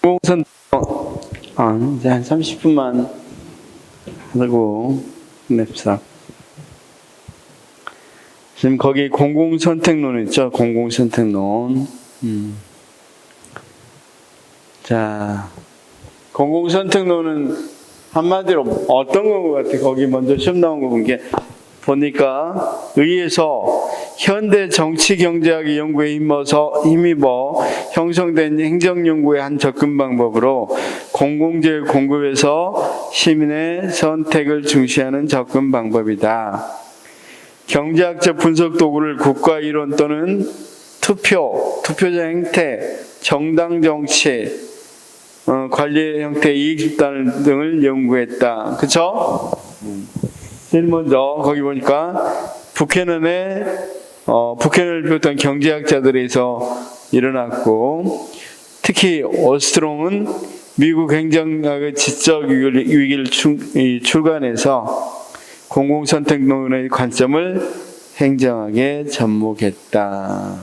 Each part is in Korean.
공공선 이제 한 30분만 하고 냅시다. 지금 거기 공공선택론 있죠? 공공선택론. 자, 공공선택론은 한마디로 어떤 것 같아? 거기 먼저 시험 나온 거 보니까 의에서 현대 정치 경제학의 연구에 힘입어 형성된 행정연구의 한 접근 방법으로 공공재의 공급에서 시민의 선택을 중시하는 접근 방법이다. 경제학적 분석 도구를 국가 이론 또는 투표자 행태, 정당 정치, 관리 형태, 이익 집단 등을 연구했다. 그쵸? 제일 먼저 거기 보니까 북해를 비롯한 경제학자들에서 일어났고, 특히 오스트롱은 미국 행정학의 지적 위기를 출간해서 공공선택론의 관점을 행정학에 접목했다.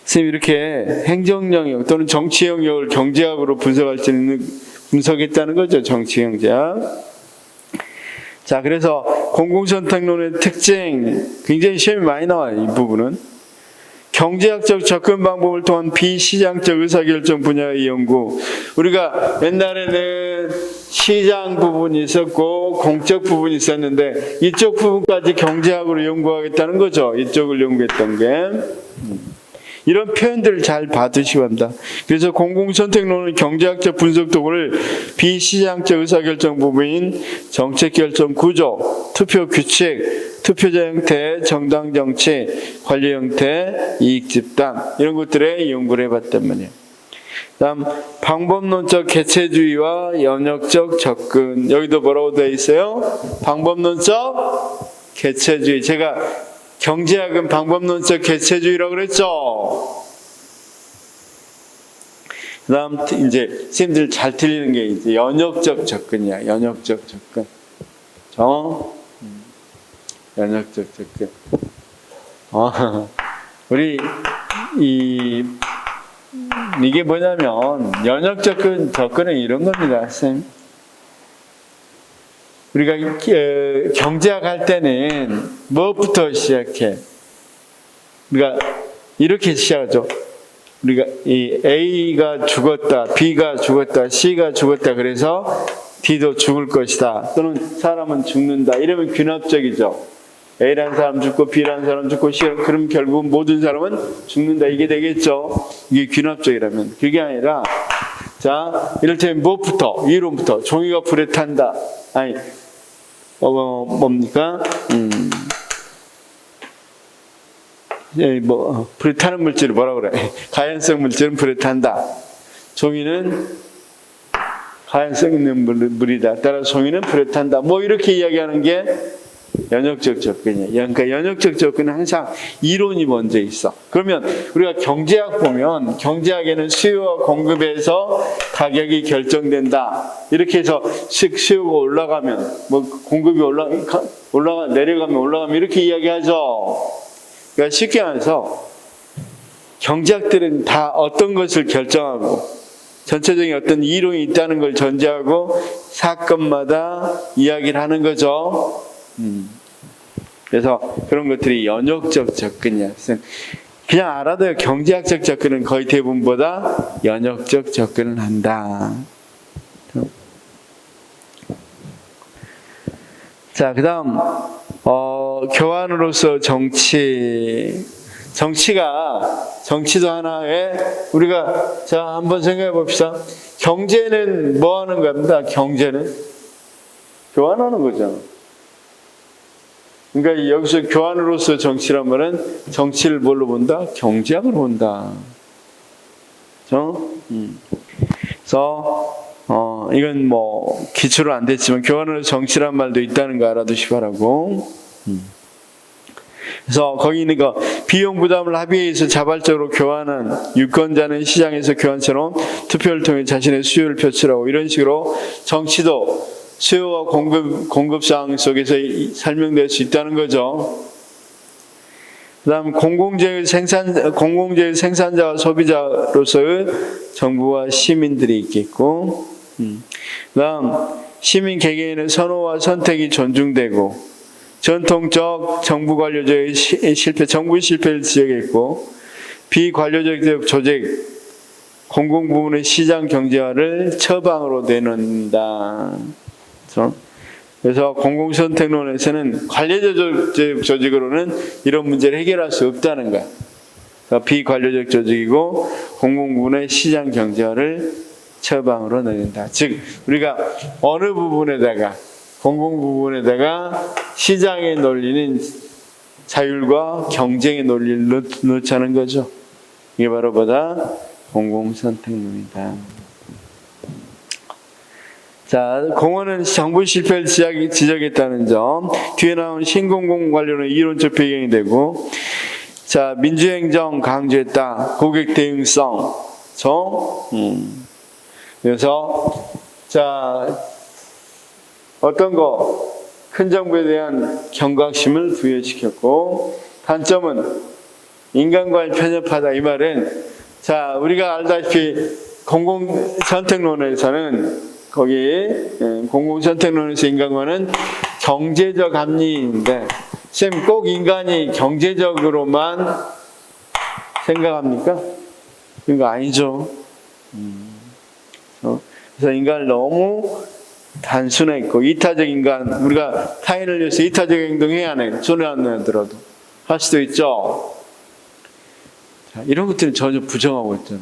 선생님, 이렇게 행정 영역 또는 정치 영역을 경제학으로 분석할 수 있는 분석했다는 거죠. 정치 경제학. 자, 그래서 공공선택론의 특징 굉장히 시험이 많이 나와요. 이 부분은 경제학적 접근 방법을 통한 비시장적 의사결정 분야의 연구. 우리가 옛날에는 시장 부분이 있었고 공적 부분이 있었는데 이쪽 부분까지 경제학으로 연구하겠다는 거죠. 이쪽을 연구했던 게. 이런 표현들을 잘 받으시기 바랍니다. 그래서 공공선택론은 경제학적 분석 도구를 비시장적 의사결정 부분인 정책결정 구조, 투표 규칙, 투표자 형태, 정당 정치, 관리 형태, 이익 집단 이런 것들에 연구를 해봤단 말이에요. 다음 방법론적 개체주의와 연역적 접근. 여기도 뭐라고 되어 있어요? 방법론적 개체주의. 제가 경제학은 방법론적 개체주의라고 그랬죠. 그다음 이제 선생님들 잘 틀리는 게 이제 연역적 접근이야. 연역적 접근. 연역적 접근. 우리 이게 뭐냐면 연역적 접근은 이런 겁니다, 선생님. 우리가 경제학 할 때는 뭐부터 시작해? 우리가 이렇게 시작하죠. 우리가 이 A가 죽었다, B가 죽었다, C가 죽었다. 그래서 D도 죽을 것이다. 또는 사람은 죽는다. 이러면 균합적이죠. A라는 사람 죽고 B라는 사람 죽고 C, 그럼 결국 모든 사람은 죽는다. 이게 되겠죠. 이게 균합적이라면. 그게 아니라 자, 이를테면 무엇부터? 이론부터. 종이가 불에 탄다. 아니 뭡니까? 불에 타는 물질을 뭐라 그래? 가연성 물질은 불에 탄다. 종이는 가연성 있는 물이다. 따라서 종이는 불에 탄다. 뭐 이렇게 이야기하는 게 연역적 접근이에요. 그러니까 연역적 접근은 항상 이론이 먼저 있어. 그러면 우리가 경제학 보면 경제학에는 수요와 공급에서 가격이 결정된다. 이렇게 해서 수요가 올라가면 뭐 공급이 내려가면 이렇게 이야기하죠. 그러니까 쉽게 말해서 경제학들은 다 어떤 것을 결정하고 전체적인 어떤 이론이 있다는 걸 전제하고 사건마다 이야기를 하는 거죠. 그래서 그런 것들이 연역적 접근이야. 그냥 알아도 경제학적 접근은 거의 대부분보다 연역적 접근을 한다. 자, 그 다음 교환으로서 정치도 하나의 우리가 자 한번 생각해 봅시다. 경제는 뭐 하는 겁니다. 경제는 교환하는 거잖아. 그러니까 여기서 교환으로서 정치란 말은 정치를 뭘로 본다? 경제학으로 본다. 그래서 이건 뭐 기초로 안 됐지만 교환으로서 정치란 말도 있다는 거 알아두시기 바라고. 그래서 거기 있는 거 비용 부담을 합의해서 자발적으로 교환한 유권자는 시장에서 교환처럼 투표를 통해 자신의 수요를 표출하고 이런 식으로 정치도 수요와 공급 상황 속에서 설명될 수 있다는 거죠. 그다음 공공재의 생산자와 소비자로서의 정부와 시민들이 있겠고, 그다음 시민 개개인의 선호와 선택이 존중되고 전통적 정부 관료제의 정부의 실패를 지적했고 비관료적 조직 공공부문의 시장 경제화를 처방으로 내놓는다. 그래서 공공선택론에서는 관료적 조직으로는 이런 문제를 해결할 수 없다는 거야. 그러니까 비관료적 조직이고 공공부문의 시장 경제화를 처방으로 내린다. 즉 우리가 어느 부분에다가 공공 부분에다가 시장의 논리는 자율과 경쟁의 논리를 넣자는 거죠. 이게 바로 뭐다? 공공선택론이다. 자, 공헌은 정부 실패를 지적했다는 점. 뒤에 나온 신공공 관련은 이론적 배경이 되고, 자, 민주행정 강조했다. 고객 대응성. 그래서 자, 어떤 거? 큰 정부에 대한 경각심을 부여시켰고, 단점은 인간과의 편협하다. 이 말은, 자, 우리가 알다시피 공공선택론에서는 거기 공공선택론에서 인간과는 경제적 합리인데, 쌤 꼭 인간이 경제적으로만 생각합니까? 그거 아니죠. 그래서 인간을 너무 단순했고 이타적 인간, 우리가 타인을 위해서 이타적 행동해야 하네. 손에 안 내더라도 할 수도 있죠. 자, 이런 것들은 전혀 부정하고 있잖아.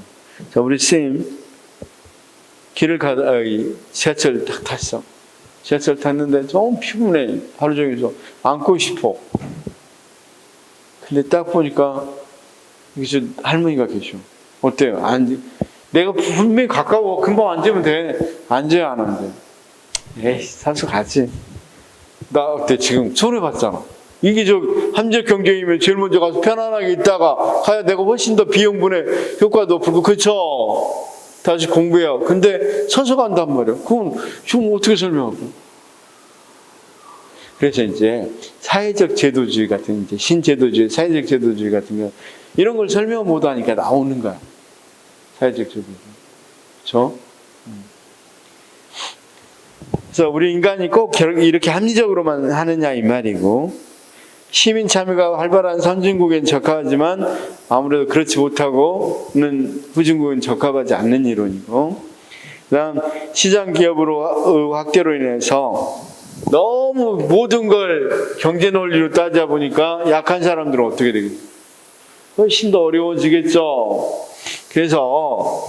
자, 우리 쌤 길을 가다가 지하철 딱 탔어. 지하철 탔는데 너무 피곤해. 하루 종일 앉고 싶어. 근데 딱 보니까 여기 할머니가 계셔. 어때요? 내가 분명히 가까워. 금방 앉으면 돼. 앉아야 안 앉아. 에이, 산소 가지. 나 어때? 지금 손해봤잖아. 이게 함정 경쟁이면 제일 먼저 가서 편안하게 있다가 가야 내가 훨씬 더 비용분의 효과도 높고, 그쵸? 다시 공부해야. 근데 선수 간단 말이야. 그건 지금 어떻게 설명하고? 그래서 이제 사회적 제도주의 같은, 이제 신제도주의, 사회적 제도주의 같은 거, 이런 걸 설명 못 하니까 나오는 거야. 사회적 제도주의. 그쵸? 그래서 우리 인간이 꼭 이렇게 합리적으로만 하느냐 이 말이고, 시민 참여가 활발한 선진국엔 적합하지만 아무래도 그렇지 못하고는 후진국은 적합하지 않는 이론이고, 그다음 시장 기업으로 확대로 인해서 너무 모든 걸 경제 논리로 따지다 보니까 약한 사람들은 어떻게 되겠어요? 훨씬 더 어려워지겠죠. 그래서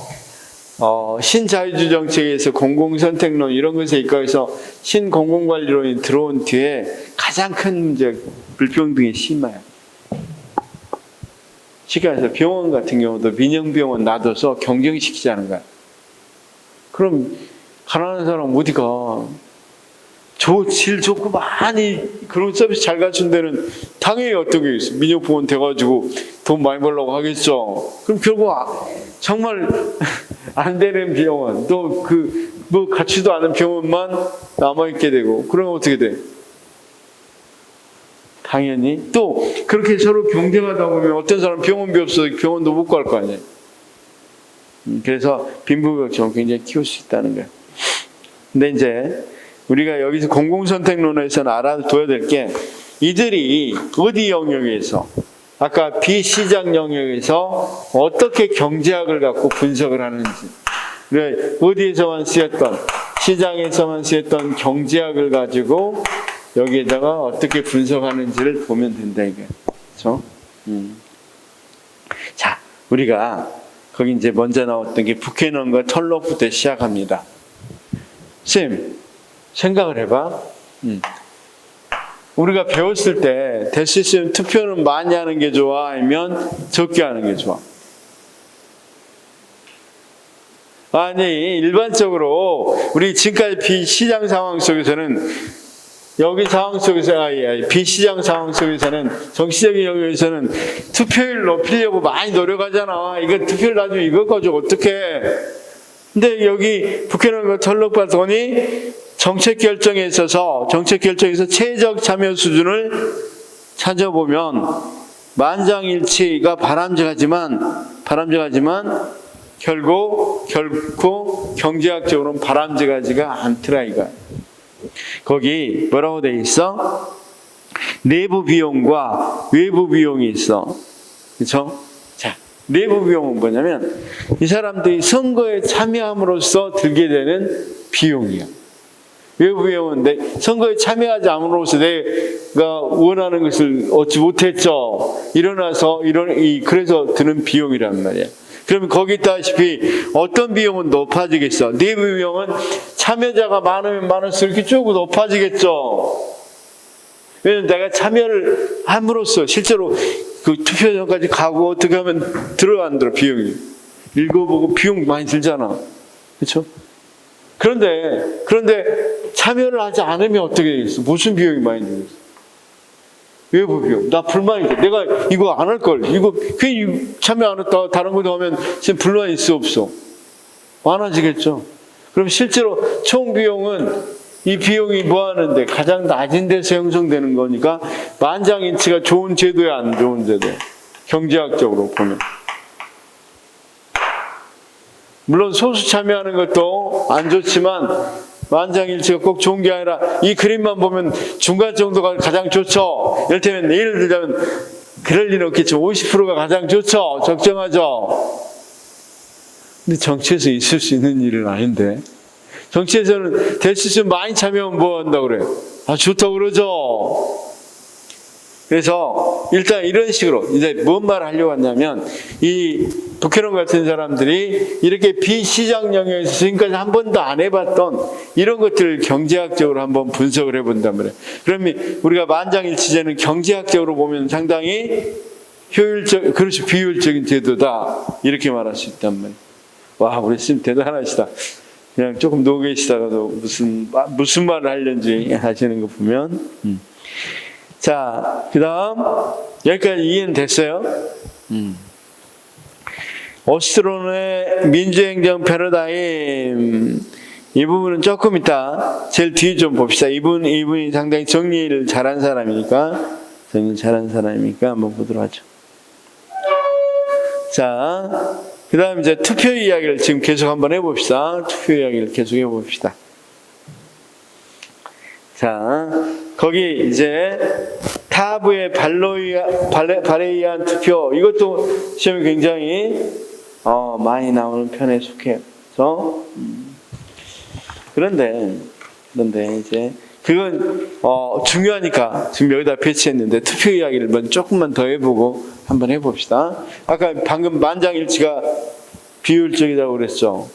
신자유주의 정책에서 공공선택론 이런 것에 입각해서 신공공관리론이 들어온 뒤에 가장 큰 문제, 불평등이 심해요. 쉽게 말해서 병원 같은 경우도 민영병원 놔둬서 경쟁시키자는 거야. 그럼 가난한 사람 어디 가? 질 좋고 많이 그런 서비스 잘 갖춘 데는 당연히 어떤 게 있어. 민영병원 돼가지고 돈 많이 벌려고 하겠죠. 그럼 결국 정말 안 되는 병원, 또 뭐 갖지도 않은 병원만 남아있게 되고, 그러면 어떻게 돼? 당연히 또 그렇게 서로 경쟁하다 보면 어떤 사람 병원비 없어서 병원도 못 갈 거 아니에요. 그래서 빈부격차를 굉장히 키울 수 있다는 거예요. 근데 이제 우리가 여기서 공공선택론에서는 알아둬야 될 게, 이들이 어디 영역에서, 아까 비시장 영역에서 어떻게 경제학을 갖고 분석을 하는지, 어디에서만 쓰였던, 시장에서만 쓰였던 경제학을 가지고 여기에다가 어떻게 분석하는지를 보면 된다 이게. 그렇죠? 자, 우리가 거기 이제 먼저 나왔던 게 부캐넌과 털록부터 시작합니다. 쌤, 생각을 해봐. 우리가 배웠을 때 될 수 있으면 투표는 많이 하는 게 좋아, 아니면 적게 하는 게 좋아? 아니, 일반적으로 우리 지금까지 비시장 상황 속에서는, 여기 상황 속에서, 비시장 상황 속에서는, 정치적인 영역에서는 투표율 높이려고 많이 노력하잖아. 이거 투표율 나중에 이거 가지고 어떡해. 근데 여기 부캐넌과 털록 봤더니 정책 결정에 있어서 최적 참여 수준을 찾아보면 만장일치가 바람직하지만 결코 경제학적으로는 바람직하지가 않더라 이거. 거기 뭐라고 돼 있어? 내부 비용과 외부 비용이 있어. 그렇죠? 자, 내부 비용은 뭐냐면 이 사람들이 선거에 참여함으로써 들게 되는 비용이야. 외부 비용은 선거에 참여하지 않음으로써 내가 원하는 것을 얻지 못했죠. 그래서 드는 비용이란 말이야. 그러면 거기 있다시피 어떤 비용은 높아지겠어? 내부 비용은 참여자가 많으면 많을수록 이렇게 쭉 높아지겠죠. 왜냐면 내가 참여를 함으로써 실제로 그 투표장까지 가고 어떻게 하면 안 들어 비용이. 읽어보고 비용 많이 들잖아. 그렇죠? 그런데 참여를 하지 않으면 어떻게 되겠어? 무슨 비용이 많이 들겠어? 외부 비용. 나 불만이지. 내가 이거 안 할 걸. 이거 괜히 참여 안 했다가 다른 거 하면 지금 불만이 있어 없어? 많아지겠죠. 그럼 실제로 총 비용은 이 비용이 뭐 하는데 가장 낮은 데서 형성되는 거니까 만장일치가 좋은 제도야 안 좋은 제도? 경제학적으로 보면. 물론 소수 참여하는 것도 안 좋지만 만장일치가 꼭 좋은 게 아니라 이 그림만 보면 중간 정도가 가장 좋죠. 예를 들자면 그럴 리는 없겠죠. 50%가 가장 좋죠. 적정하죠. 근데 정치에서 있을 수 있는 일은 아닌데 정치에서는 될 수 있으면 많이 참여하면 뭐 한다고 그래요? 좋다고 그러죠. 그래서 일단 이런 식으로 이제 뭔 말을 하려고 하냐면 이 북해론 같은 사람들이 이렇게 비시장 영역에서 지금까지 한 번도 안 해봤던 이런 것들을 경제학적으로 한번 분석을 해본단 말이에요. 그러면 우리가 만장일치제는 경제학적으로 보면 상당히 비효율적인 제도다 이렇게 말할 수 있단 말이에요. 와, 우리 스님 대단하시다. 그냥 조금 누워 계시다가도 무슨 말을 하려는지 하시는 거 보면. 자, 그 다음 여기까지 이해는 됐어요? 오스트론의 민주행정 패러다임 이 부분은 조금 이따 제일 뒤에 좀 봅시다. 이분이 상당히 정리를 잘한 사람이니까 한번 보도록 하죠. 자, 그 다음 이제 투표 이야기를 지금 계속 한번 해봅시다. 투표 이야기를 계속 해봅시다. 자, 거기 이제 타부의 발에 의한 투표 이것도 시험이 굉장히 많이 나오는 편에 속해요. 그런데 이제 그건 중요하니까 지금 여기다 배치했는데 투표 이야기를 먼저 조금만 더 해보고 한번 해봅시다. 아까 방금 만장일치가 비효율적이라고 그랬죠.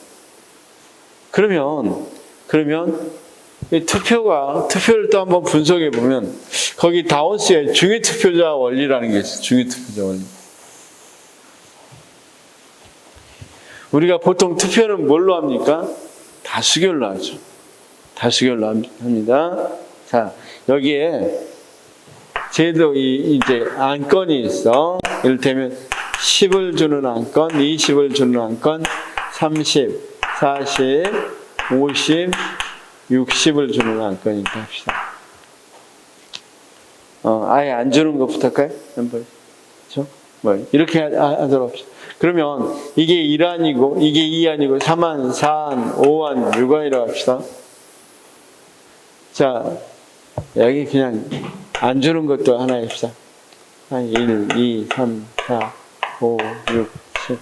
그러면 이 투표를 또 한번 분석해 보면 거기 다운스의 중위투표자 원리라는 게 있어요. 중위투표자 원리. 우리가 보통 투표는 뭘로 합니까? 다수결로 하죠. 다수결로 합니다. 자, 여기에 제도 이제 안건이 있어. 이를테면 10을 주는 안건, 20을 주는 안건, 30, 40, 50, 60을 주는 안건이니까 합시다. 아예 안 주는 것부터 할까요? 그렇죠? 이렇게 하도록 합시다. 그러면 이게 1안이고 이게 2안이고 3안, 4안, 5안, 6안이라고 합시다. 자, 여기 그냥 안 주는 것도 하나 합시다. 1, 2, 3, 4, 5, 6, 7.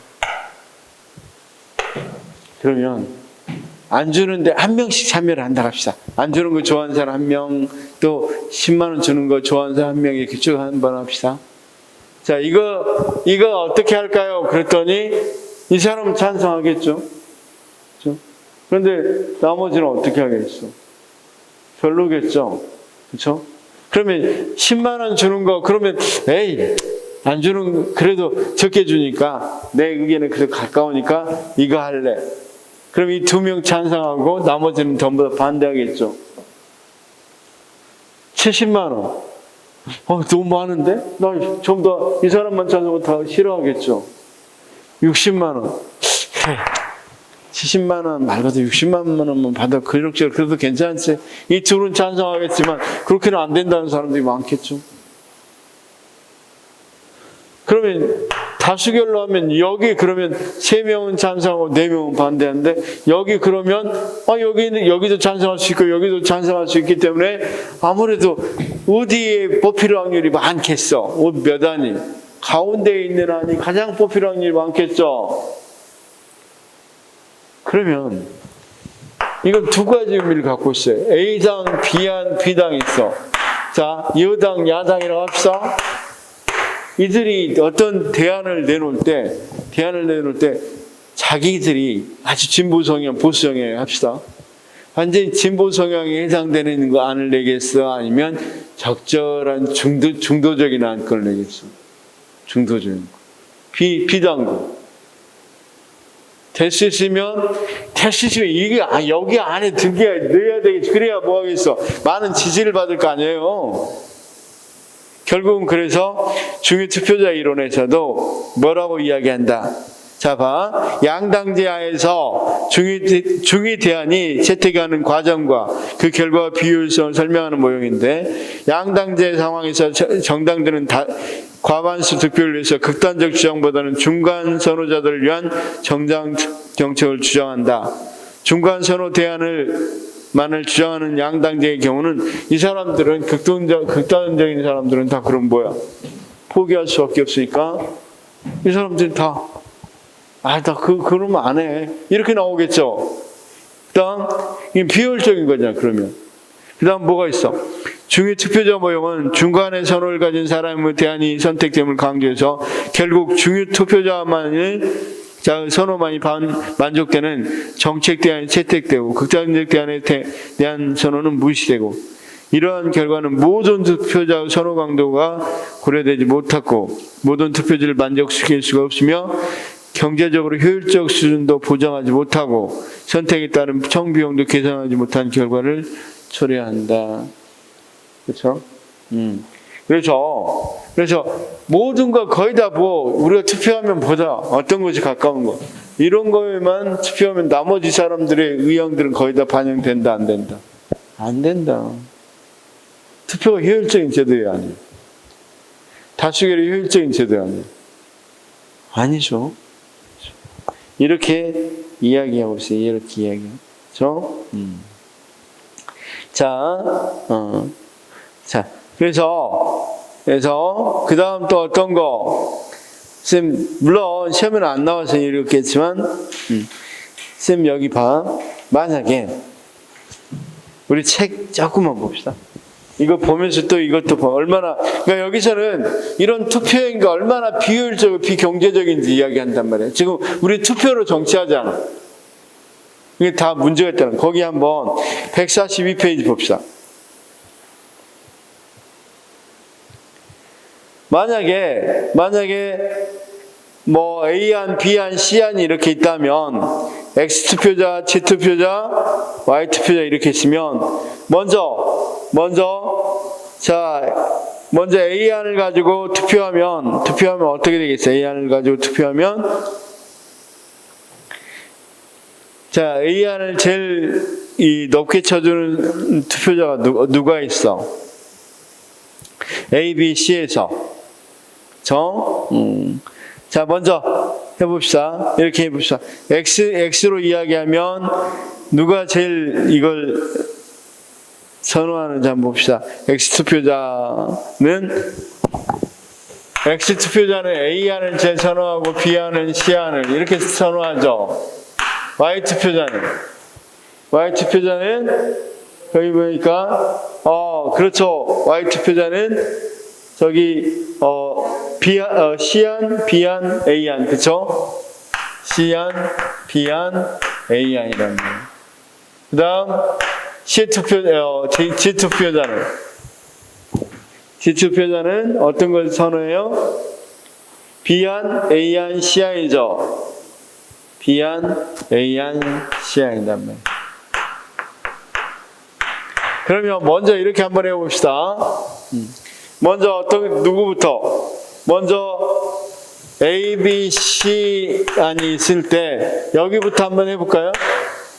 그러면 안 주는데 한 명씩 참여를 한다 합시다. 안 주는 거 좋아하는 사람 한 명, 또 10만 원 주는 거 좋아하는 사람 한 명 이렇게 쭉 한번 합시다. 자, 이거 어떻게 할까요? 그랬더니 이 사람은 찬성하겠죠. 그렇죠? 그런데 나머지는 어떻게 하겠어? 별로겠죠. 그렇죠? 그러면 10만 원 주는 거 그러면 안 주는 그래도 적게 주니까 내 의견은 그래도 가까우니까 이거 할래. 그럼 이 2명 찬성하고 나머지는 전부 다 반대하겠죠. 70만 원. 너무 많은데? 나 좀 더 이 사람만 찬성하고 다 싫어하겠죠. 60만 원. 70만 원 말고도 60만 원만 받아 그래도 괜찮지. 이 둘은 찬성하겠지만 그렇게는 안 된다는 사람들이 많겠죠. 그러면 다수결로 하면 여기 그러면 3명은 찬성하고 4명은 반대하는데 여기 그러면 여기도 찬성할 수 있고 여기도 찬성할 수 있기 때문에 아무래도 어디에 뽑힐 확률이 많겠어? 몇 안이? 가운데에 있는 안이 가장 뽑힐 확률이 많겠죠? 그러면 이건 두 가지 의미를 갖고 있어요. A당, B당 있어. 자, 여당, 야당이라고 합시다. 이들이 어떤 대안을 내놓을 때 자기들이 아주 진보 성향, 보수 성향 합시다. 완전히 진보 성향에 해당되는 거 안을 내겠어? 아니면 적절한 중도적인 안건을 내겠어? 중도적인 거. 비당도. 될 수 있으면 이게 여기 안에 넣어야 되겠지. 그래야 뭐 하겠어. 많은 지지를 받을 거 아니에요. 결국은 그래서 중위투표자 이론에서도 뭐라고 이야기한다. 자, 봐. 양당제하에서 중위 대안이 채택하는 과정과 그 결과와 비효율성을 설명하는 모형인데, 양당제 상황에서 정당들은 과반수 득표를 위해서 극단적 주장보다는 중간 선호자들을 위한 정당 정책을 주장한다. 중간 선호 대안만을 주장하는 양당제의 경우는 이 사람들은 극단적인 사람들은 다 그럼 뭐야? 포기할 수밖에 없으니까 이 사람들은 다 그러면 안 해. 이렇게 나오겠죠. 그다음 이게 비효율적인 거잖아. 그러면 그다음 뭐가 있어? 중위 투표자 모형은 중간의 선호를 가진 사람의 대안이 선택됨을 강조해서 결국 중위 투표자만의 선호만이 만족되는 정책 대안이 채택되고 극단적 대안에 대한 선호는 무시되고, 이러한 결과는 모든 투표자의 선호 강도가 고려되지 못하고 모든 투표지를 만족시킬 수가 없으며 경제적으로 효율적 수준도 보장하지 못하고 선택에 따른 청비용도 계산하지 못한 결과를 초래한다. 그렇죠? 그래서 모든 거 거의 다 우리가 투표하면 보자. 어떤 것이 가까운 거. 이런 거에만 투표하면 나머지 사람들의 의향들은 거의 다 반영된다, 안 된다? 안 된다. 투표가 효율적인 제도예요, 아니에요? 다수결이 효율적인 제도예요, 아니에요? 아니죠. 이렇게 이야기하고 있어요. 이렇게 이야기하죠. 그래서 그 다음 또 어떤 거? 쌤 물론 시험에는 안 나와서 이렇겠지만, 쌤 여기 봐. 만약에 우리 책 조금만 봅시다. 이거 보면서 또 이것도 봐. 그러니까 여기서는 이런 투표행위가 얼마나 비효율적이고 비경제적인지 이야기한단 말이에요. 지금 우리 투표로 정치하잖아. 이게 다 문제가 있다는 거예요. 거기 한번 142페이지 봅시다. 만약에 뭐 A안, B안, C안이 이렇게 있다면 X투표자, Z투표자, Y투표자 이렇게 있으면 먼저 A안을 가지고 투표하면 어떻게 되겠어요? A안을 가지고 투표하면 A안을 제일 높게 쳐주는 투표자가 누가 있어? A, B, C에서 자, 먼저 해봅시다. 이렇게 해봅시다. X로 이야기하면 누가 제일 이걸 선호하는지 한번 봅시다. X투표자는 A안을 제일 선호하고 B안은 C안을 이렇게 선호하죠. Y투표자는 여기 보니까 그렇죠. Y투표자는 C안, B안, A안, 그쵸? C안, B안, A안이란 말이에요. 그 다음, G투표자는 어떤 걸 선호해요? B안, A안, C안이죠. B안, A안, C안이란 말이에요. 그러면 먼저 이렇게 한번 해봅시다. 먼저 누구부터? 먼저 A, B, C 안이 있을 때 여기부터 한번 해볼까요?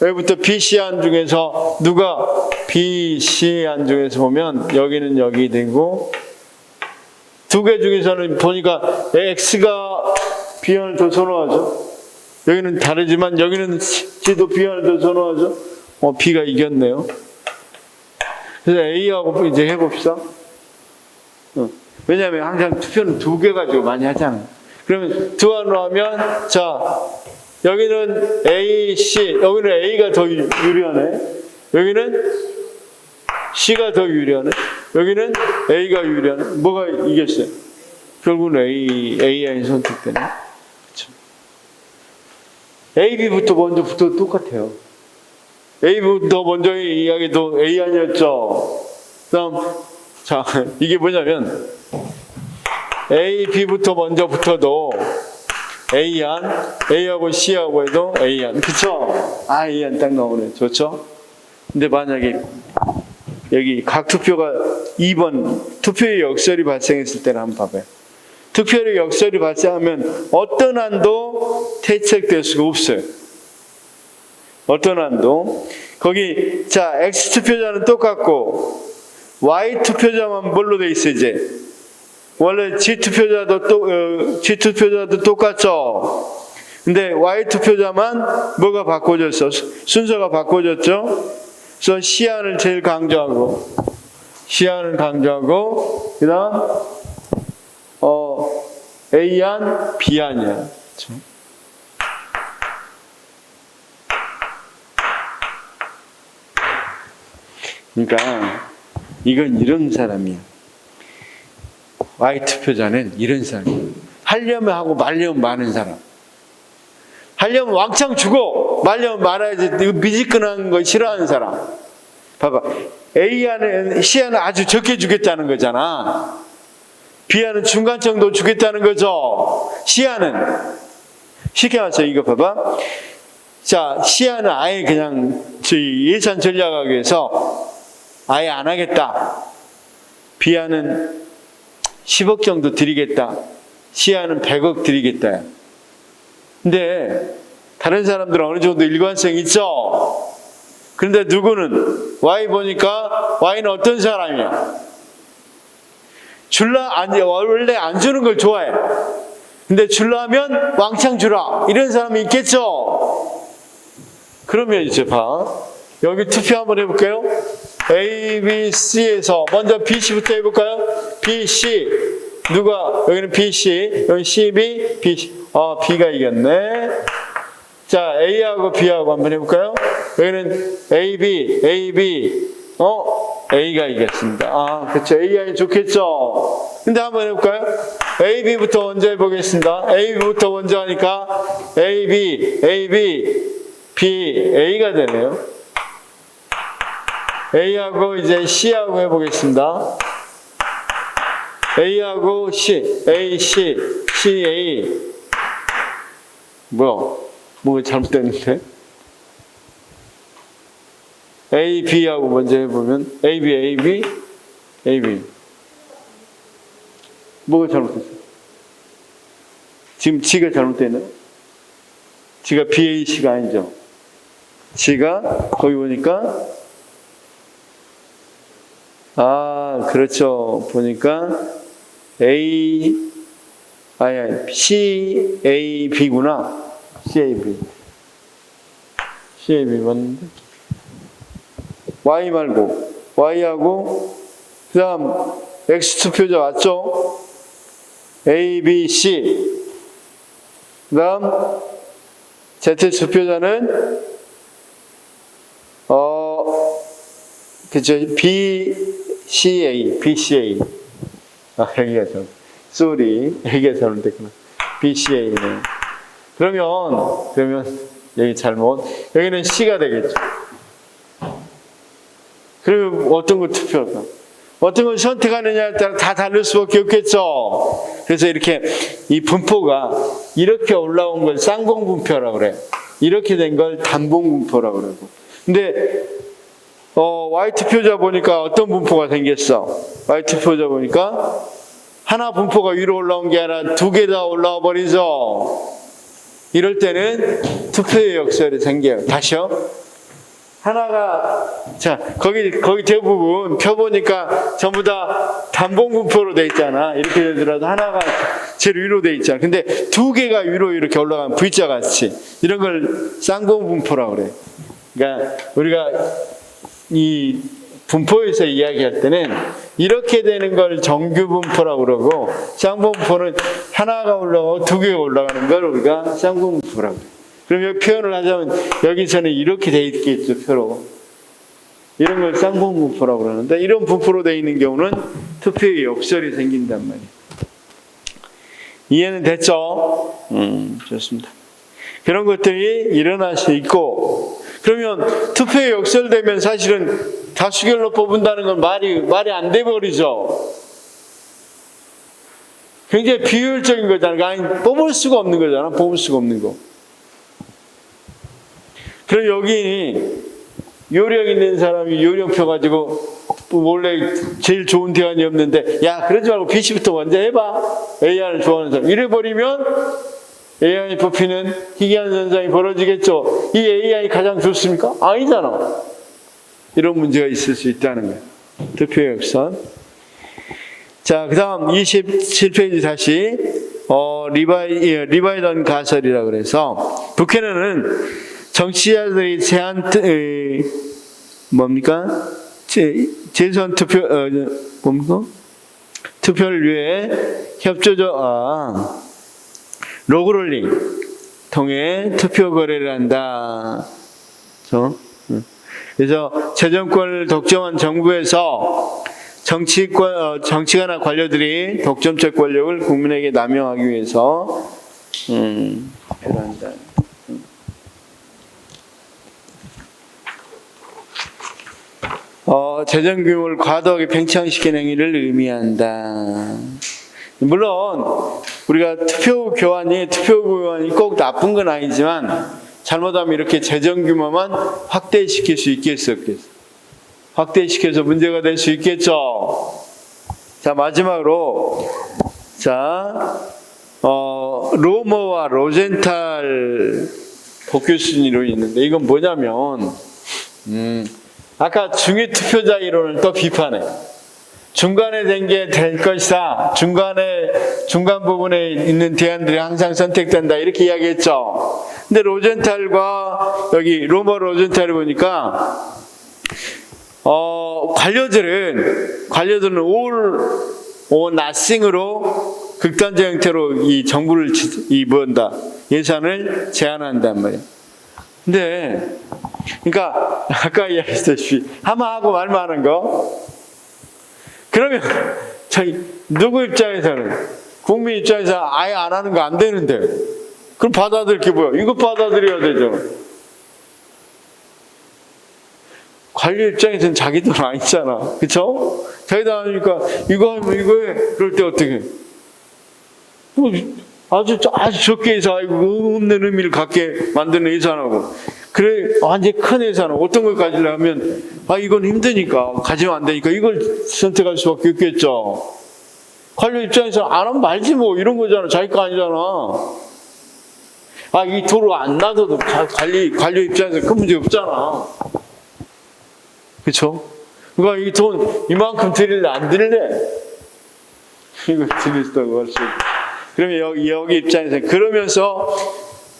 여기부터 B, C 안 중에서 누가 B, C 안 중에서 보면 여기는 여기 되고 두 개 중에서는 보니까 X가 B안을 더 선호하죠. 여기는 다르지만 여기는 C도 B안을 더 선호하죠. B가 이겼네요. 그래서 A하고 이제 해봅시다. 왜냐하면 항상 투표는 두 개 가지고 많이 하잖아요. 그러면 두 안으로 하면, 자, 여기는 A, C, 여기는 A가 더 유리하네. 여기는 C가 더 유리하네. 여기는 A가 유리하네. 뭐가 이겼어요? 결국은 AI이 선택되네. 그렇죠. A, B부터 먼저 붙어도 똑같아요. A부터 먼저 이야기도 A 아니었죠. 그다음, 자, 이게 뭐냐면, A, B부터 먼저 붙어도 A안, A하고 C하고 해도 A안. 그쵸? A안 딱 나오네. 좋죠? 근데 만약에 여기 각 투표가 2번 투표의 역설이 발생했을 때를 한번 봐봐요. 투표의 역설이 발생하면 어떤 안도 퇴책될 수가 없어요. 어떤 안도. 거기, 자, X 투표자는 똑같고, Y 투표자만 뭘로 돼 있어, 이제? 원래 G 투표자도 똑같죠? 근데 Y 투표자만 뭐가 바꿔졌어? 순서가 바꿔졌죠? 그래서 C안을 제일 강조하고, 그 다음, A안, B안이야. 그렇죠? 그러니까, 이건 이런 사람이야. Y 투표자는 이런 사람이야. 하려면 하고 말려면 마는 사람. 하려면 왕창 주고 말려면 말아야지. 이거 미지근한 거 싫어하는 사람. 봐봐. A안은 C안은 아주 적게 주겠다는 거잖아. B안은 중간 정도 주겠다는 거죠. C안은 쉽게 말해서 이거 봐봐. 자, C안은 아예 그냥 저희 예산 전략학에서 아예 안 하겠다. B안은 10억 정도 드리겠다. C안은 100억 드리겠다. 근데 다른 사람들은 어느 정도 일관성 있죠? 그런데 누구는 Y 보니까 Y는 어떤 사람이야? 원래 안 주는 걸 좋아해. 근데 주려면 왕창 주라. 이런 사람이 있겠죠? 그러면 이제 봐. 여기 투표 한번 해볼까요? A, B, C에서 먼저 B, C부터 해볼까요? B, C. 누가? 여기는 B, C. 여기 C, B, B, C. B가 이겼네. 자, A하고 B하고 한번 해볼까요? 여기는 A, B, A, B. A가 이겼습니다. 그렇죠. A안이 좋겠죠. 근데 한번 해볼까요? A, B부터 먼저 해보겠습니다. A, B부터 먼저 하니까 A, B, A, B, B, A가 되네요. A하고 이제 C하고 해보겠습니다. A하고 C, A, C, C, A. 뭐가 잘못됐는데? A, B하고 먼저 해보면 A, B, A, B, A, B. 뭐가 잘못됐어? 지금 G가 잘못됐나요? G가 B, A, C가 아니죠? G가 거기 보니까 그렇죠. 보니까 C, A, B구나. C, A, B. C, A, B 맞는데? Y 말고, Y하고, 그 다음, X 투표자 왔죠? A, B, C. 그 다음, Z 투표자는, 그쵸, B, C, A, B, C, A. 여기가 여기가 잘못됐구나. B, C, A네. 그러면, 여기 잘못, 여기는 C가 되겠죠. 그러면 어떤 걸 투표할까? 어떤 걸 선택하느냐에 따라 다 다를 수밖에 없겠죠. 그래서 이렇게 이 분포가 이렇게 올라온 걸 쌍봉 분표라고 그래. 이렇게 된 걸 단봉 분포라고 그러고. 근데 Y 투표자 보니까 어떤 분포가 생겼어? Y 투표자 보니까 하나 분포가 위로 올라온 게 아니라 두 개 다 올라와 버리죠. 이럴 때는 투표의 역설이 생겨요. 다시요. 하나가, 자, 거기 대부분 펴보니까 전부 다 단봉분포로 돼 있잖아. 이렇게 되더라도 하나가 제일 위로 돼 있잖아. 근데 두 개가 위로 이렇게 올라가면 V자 같이. 이런 걸 쌍봉분포라고 그래. 그러니까 우리가 이 분포에서 이야기할 때는 이렇게 되는 걸 정규분포라고 그러고, 쌍분포는 하나가 올라가고 두 개가 올라가는 걸 우리가 쌍분포라고 그래요. 그럼 여기 표현을 하자면 여기서는 이렇게 돼 있겠죠, 표로. 이런 걸 쌍분포라고 그러는데, 이런 분포로 돼 있는 경우는 투표의 역설이 생긴단 말이에요. 이해는 됐죠? 좋습니다. 그런 것들이 일어날 수 있고, 그러면 투표에 역설되면 사실은 다수결로 뽑는다는 건 말이 안 돼 버리죠. 굉장히 비효율적인 거잖아. 아니, 뽑을 수가 없는 거잖아. 뽑을 수가 없는 거. 그럼 여기 요령 있는 사람이 요령표 가지고 원래 제일 좋은 대안이 없는데, 야, 그러지 말고 BC부터 먼저 해봐. AI를 좋아하는 사람. 이래 버리면 AI 뽑히는 희귀한 현상이 벌어지겠죠. 이 AI 가장 좋습니까? 아니잖아. 이런 문제가 있을 수 있다는 거예요. 투표의 역선. 자, 그 다음 27페이지 다시 리바이던 가설이라고 그래서, 북한에는 정치자들이 제선 투표 투표를 위해 로그롤링 통해 투표 거래를 한다. 그래서 재정권을 독점한 정부에서 정치가나 관료들이 독점적 권력을 국민에게 남용하기 위해서 한다. 재정 규모를 과도하게 팽창시키는 행위를 의미한다. 물론 우리가 투표 교환이 꼭 나쁜 건 아니지만, 잘못하면 이렇게 재정 규모만 확대시킬 수 있겠어, 없겠어? 확대시켜서 문제가 될 수 있겠죠. 자, 마지막으로, 로머와 로젠탈 복귀 순위로 있는데, 이건 뭐냐면, 아까 중위 투표자 이론을 또 비판해. 중간에 된 게 될 것이다. 중간 부분에 있는 대안들이 항상 선택된다. 이렇게 이야기했죠. 근데 로젠탈과 여기 로머 로젠탈을 보니까, 관료들은 all nothing으로 극단적 형태로 이 정부를 예산을 제한한단 말이에요. 근데, 그러니까 아까 이야기했다시피 하면 하고 말만 하는 거. 그러면 누구 입장에서는, 국민 입장에서 아예 안 하는 거 안 되는데, 그럼 받아들일 게 뭐야? 이거 받아들여야 되죠. 관료 입장에서는 자기 돈 아니잖아. 그쵸? 자기 돈 아니니까 이거 하면 이거 해. 그럴 때 어떻게 해? 아주 적게 해서 없는 의미를 갖게 만드는 예산하고, 그래 완전히 큰 예산은 어떤 걸 가지려면 이건 힘드니까 가지면 안 되니까 이걸 선택할 수밖에 없겠죠. 관료 입장에서 안 하면 말지 뭐, 이런 거잖아. 자기 거 아니잖아. 이 도로 안 놔둬도 관료 입장에서 큰 문제 없잖아. 그쵸? 그러니까 이 돈 이만큼 드릴래 안 드릴래? 이거 드리겠다고 할 수 있고. 그러면 여기 입장에서 그러면서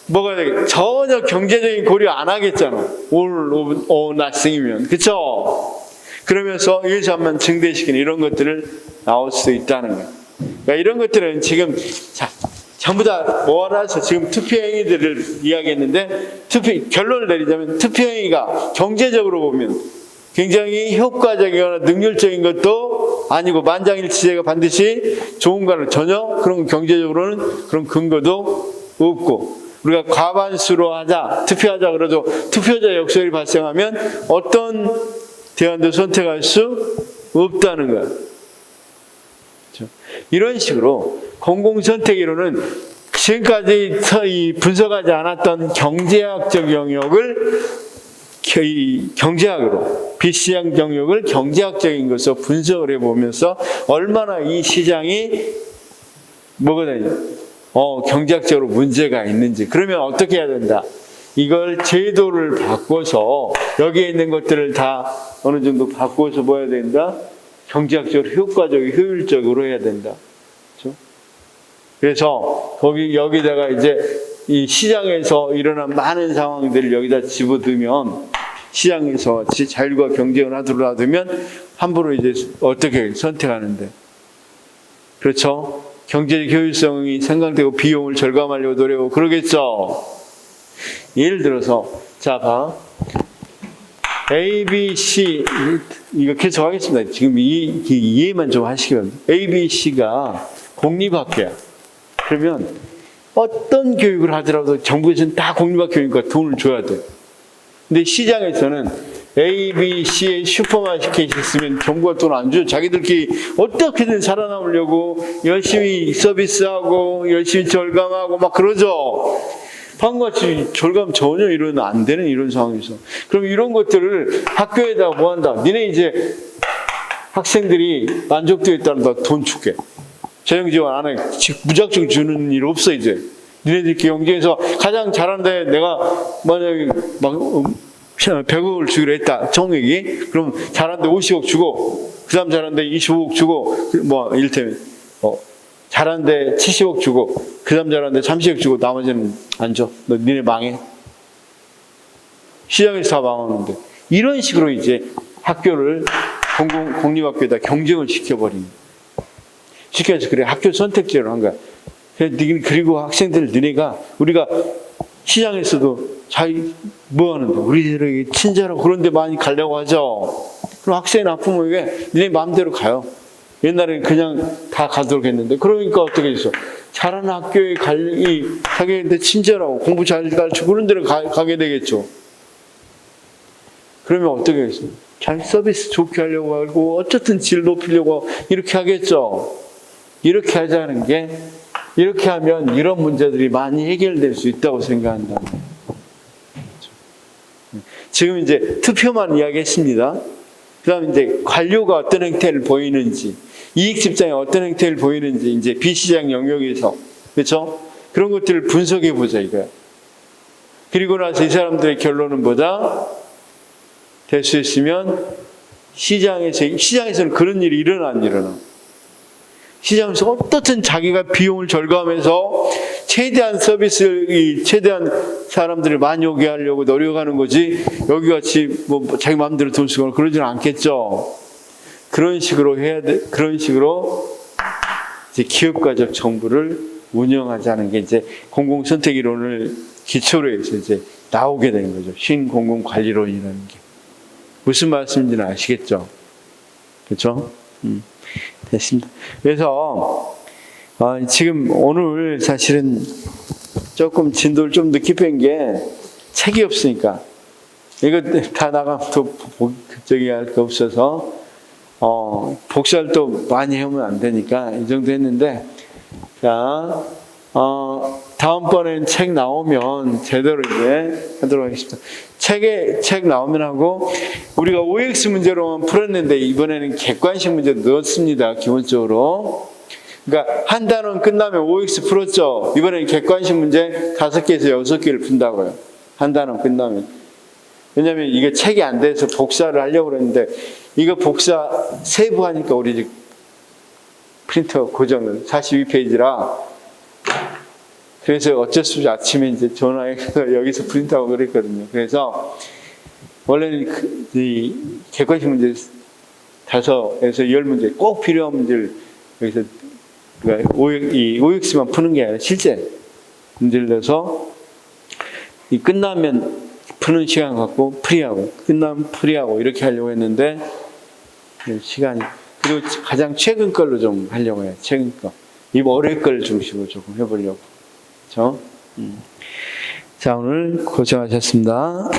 뭐가 되게 전혀 경제적인 고려 안 하겠잖아. all nothing이면. 그쵸? 그러면서 예산만 증대시키는 이런 것들을 나올 수 있다는 거예요. 그러니까 이런 것들은 지금 전부 다 모아놔서 지금 투표행위들을 이야기했는데, 결론을 내리자면 투표행위가 경제적으로 보면 굉장히 효과적이거나 능률적인 것도 아니고, 만장일치제가 반드시 좋은가는 전혀 그런 경제적으로는 그런 근거도 없고, 우리가 과반수로 투표하자 그래도 투표자 역설이 발생하면 어떤 대안도 선택할 수 없다는 거야. 그렇죠? 이런 식으로 공공선택 이론은 지금까지 분석하지 않았던 경제학적 영역을 경제학으로, 비시장 영역을 경제학적인 것으로 분석을 해보면서 얼마나 이 시장이 뭐가 되냐, 경제학적으로 문제가 있는지, 그러면 어떻게 해야 된다, 이걸 제도를 바꿔서 여기에 있는 것들을 다 어느 정도 바꿔서 뭐 해야 된다? 경제학적으로 효과적이고 효율적으로 해야 된다. 그렇죠? 그래서 여기다가 이제 이 시장에서 일어난 많은 상황들을 여기다 집어넣으면 시장에서 자율과 경쟁을 하도록 놔두면 함부로 이제 어떻게 선택하는데. 그렇죠? 경제적 효율성이 생각되고 비용을 절감하려고 노력하고 그러겠죠? 예를 들어서, 자, 봐. A, B, C, 이거 계속 하겠습니다. 지금 이해만 좀 하시기 바랍니다. A, B, C가 공립학교야. 그러면 어떤 교육을 하더라도 정부에서는 다 공립학교니까 돈을 줘야 돼. 근데 시장에서는 A, B, C의 슈퍼마켓이 있으면 정부가 돈 안 줘. 자기들끼리 어떻게든 살아남으려고 열심히 서비스하고 열심히 절감하고 막 그러죠. 방금같이 절감 전혀 안 되는 이런 상황에서. 그럼 이런 것들을 학교에다가 뭐 한다? 니네 이제 학생들이 만족도에 따라 돈 줄게. 재정지원 안 해. 무작정 주는 일 없어, 이제. 니네들끼리 경쟁에서 가장 잘하는데 내가 만약에 막 100억을 주기로 했다. 정액이. 그럼 잘하는데 50억 주고, 그 다음 잘하는데 25억 주고, 뭐, 이를테면, 잘하는데 70억 주고, 그 다음 잘하는데 30억 주고, 나머지는 안 줘. 너 니네 망해. 시장에서 다 망하는데. 이런 식으로 이제 학교를 공립학교에다 경쟁을 시켜버리는. 시켜서 그래, 학교 선택제로 한 거야. 그리고 학생들, 너네가, 우리가 시장에서도 뭐 하는데, 우리들에게 친절하고 그런 데 많이 가려고 하죠. 그럼 학생이 나쁘면 이게 너네 마음대로 가요. 옛날에는 그냥 다 가도록 했는데, 그러니까 어떻게 했어? 잘하는 학교에 가게 되는데 친절하고 공부 잘 가르치고 그런 데를 가게 되겠죠. 그러면 어떻게 했어? 잘 서비스 좋게 하려고 하고, 어쨌든 질 높이려고 이렇게 하겠죠. 이렇게 하자는 게, 이렇게 하면 이런 문제들이 많이 해결될 수 있다고 생각한다. 지금 이제 투표만 이야기했습니다. 그 다음에 이제 관료가 어떤 행태를 보이는지, 이익 집단이 어떤 행태를 보이는지, 이제 비시장 영역에서, 그렇죠? 그런 것들을 분석해 보자, 이거야. 그리고 나서 이 사람들의 결론은 뭐다? 될 수 있으면 시장에서는 그런 일이 일어나. 시장에서 어떻든 자기가 비용을 절감해서 최대한 최대한 사람들을 많이 오게 하려고 노력하는 거지, 여기 같이 뭐 자기 마음대로 돈 쓰거나 그러지는 않겠죠. 그런 식으로 해야 돼. 그런 식으로 이제 기업가적 정부를 운영하자는 게 이제 공공선택이론을 기초로 해서 이제 나오게 되는 거죠. 신공공관리론이라는 게. 무슨 말씀인지는 아시겠죠? 그렇죠? 됐습니다. 그래서 지금 오늘 사실은 조금 진도를 좀 늦게 뺀 게 책이 없으니까 이거 다 나가면 또 저기 할 거 없어서 복사를 또 많이 하면 안 되니까 이 정도 했는데, 자 다음번엔 책 나오면 제대로 이제 하도록 하겠습니다. 책 나오면 하고, 우리가 OX 문제로만 풀었는데 이번에는 객관식 문제 넣었습니다. 기본적으로. 그러니까 한 단원 끝나면 OX 풀었죠. 이번에는 객관식 문제 5개에서 6개를 푼다고요. 한 단원 끝나면. 왜냐하면 이게 책이 안 돼서 복사를 하려고 그랬는데, 이거 복사 세부하니까 우리 집 프린터 고정은 42페이지라 그래서 어쩔 수 없이 아침에 이제 전화해서 여기서 프린트하고 그랬거든요. 그래서 원래는 이 객관식 문제 5에서 10문제 꼭 필요한 문제를 여기서 그러니까 OX만 푸는 게 아니라 실제 문제를 내서 이 끝나면 푸는 시간 갖고 프리하고, 끝나면 프리하고 이렇게 하려고 했는데 시간이, 그리고 가장 최근 걸로 좀 하려고 해요. 최근 거. 이 월요일 걸 중심으로 조금 해보려고. 그렇죠? 자, 오늘 고생하셨습니다.